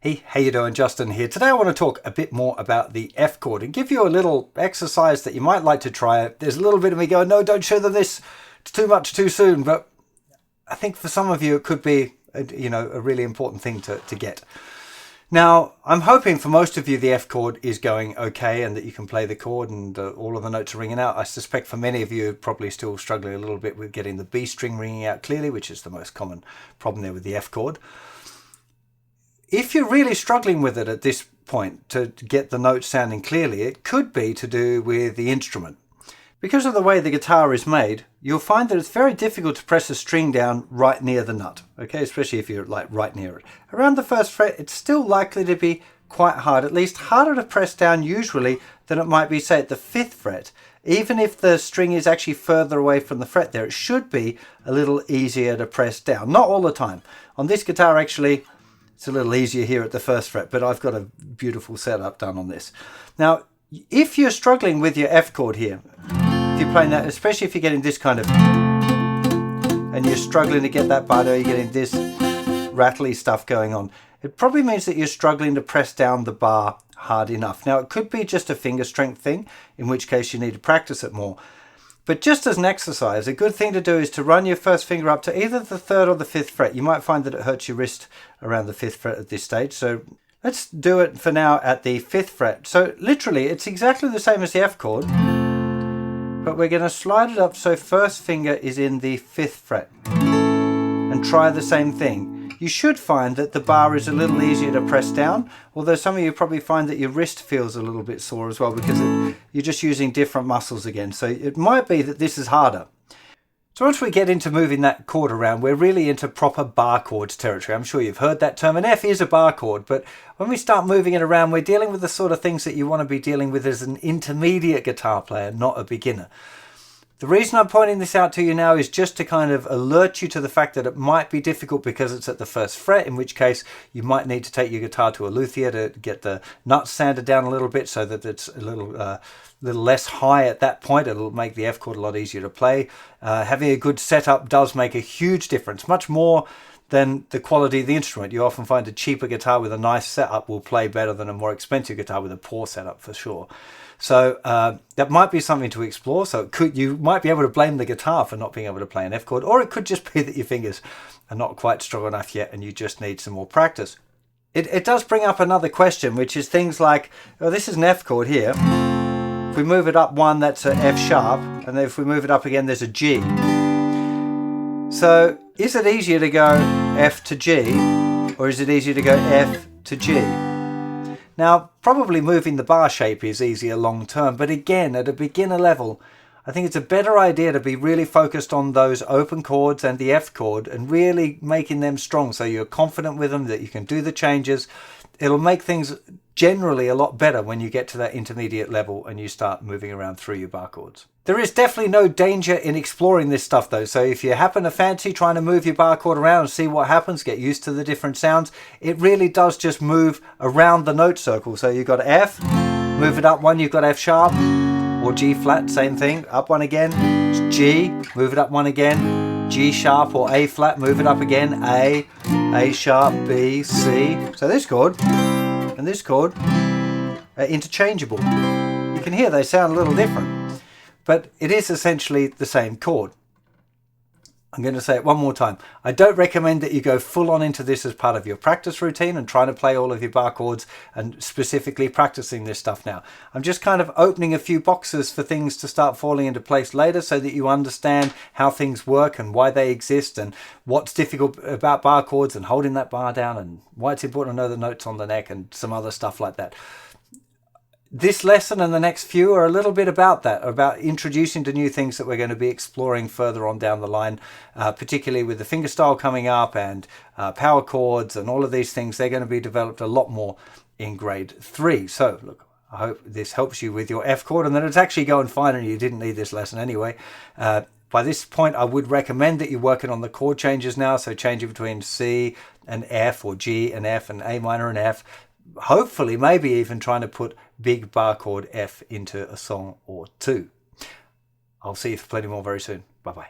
Hey, how you doing? Justin here. Today I want to talk a bit more about the F chord and give you a little exercise that you might like to try. There's a little bit of me going, no, don't show them this. It's too much too soon. But I think for some of you it could be, a really important thing to get. Now, I'm hoping for most of you the F chord is going okay and that you can play the chord and all of the notes are ringing out. I suspect for many of you are probably still struggling a little bit with getting the B string ringing out clearly, which is the most common problem there with the F chord. If you're really struggling with it at this point to get the notes sounding clearly, it could be to do with the instrument. Because of the way the guitar is made, you'll find that it's very difficult to press a string down right near the nut, okay, especially if you're like right near it. Around the first fret, it's still likely to be quite hard, at least harder to press down usually than it might be, say, at the 5th fret. Even if the string is actually further away from the fret there, it should be a little easier to press down. Not all the time. On this guitar, actually, it's a little easier here at the 1st fret, but I've got a beautiful setup done on this. Now, if you're struggling with your F chord here, if you're playing that, especially if you're getting this kind of, and you're struggling to get that barre, you're getting this rattly stuff going on, it probably means that you're struggling to press down the bar hard enough. Now, it could be just a finger strength thing, in which case you need to practice it more. But just as an exercise, a good thing to do is to run your first finger up to either the 3rd or the 5th fret. You might find that it hurts your wrist around the 5th fret at this stage. So let's do it for now at the 5th fret. So literally, it's exactly the same as the F chord, but we're going to slide it up so first finger is in the 5th fret. And try the same thing. You should find that the bar is a little easier to press down, although some of you probably find that your wrist feels a little bit sore as well because you're just using different muscles again. So it might be that this is harder. So once we get into moving that chord around, we're really into proper bar chords territory. I'm sure you've heard that term, and F is a bar chord, but when we start moving it around, we're dealing with the sort of things that you want to be dealing with as an intermediate guitar player, not a beginner. The reason I'm pointing this out to you now is just to kind of alert you to the fact that it might be difficult because it's at the 1st fret, in which case you might need to take your guitar to a luthier to get the nuts sanded down a little bit so that it's a little less high at that point. It'll make the F chord a lot easier to play. Having a good setup does make a huge difference, much more than the quality of the instrument. You often find a cheaper guitar with a nice setup will play better than a more expensive guitar with a poor setup, for sure. So that might be something to explore. So you might be able to blame the guitar for not being able to play an F chord, or it could just be that your fingers are not quite strong enough yet and you just need some more practice. It does bring up another question, which is things like, oh, this is an F chord here. If we move it up one, that's an F sharp, and then if we move it up again, there's a G. So is it easier to go F to G, or is it easier to go F to G? Now, probably moving the bar shape is easier long term, but again, at a beginner level, I think it's a better idea to be really focused on those open chords and the F chord and really making them strong so you're confident with them, that you can do the changes. It'll make things generally a lot better when you get to that intermediate level and you start moving around through your bar chords. There is definitely no danger in exploring this stuff though, so if you happen to fancy trying to move your bar chord around and see what happens, get used to the different sounds, it really does just move around the note circle. So you've got F, move it up one, you've got F sharp, or G flat, same thing, up one again, it's G, move it up one again, G sharp or A flat, move it up again, A sharp, B, C. So this chord and this chord are interchangeable. You can hear they sound a little different, but it is essentially the same chord. I'm going to say it one more time. I don't recommend that you go full on into this as part of your practice routine and trying to play all of your bar chords and specifically practicing this stuff now. I'm just kind of opening a few boxes for things to start falling into place later so that you understand how things work and why they exist and what's difficult about bar chords and holding that bar down and why it's important to know the notes on the neck and some other stuff like that. This lesson and the next few are a little bit about that, about introducing to new things that we're going to be exploring further on down the line, particularly with the fingerstyle coming up and power chords and all of these things. They're going to be developed a lot more in grade 3. So look, I hope this helps you with your F chord and that it's actually going fine and you didn't need this lesson anyway. By this point, I would recommend that you're working on the chord changes now. So changing between C and F or G and F and A minor and F. Hopefully, maybe even trying to put big bar chord F into a song or two. I'll see you for plenty more very soon. Bye-bye.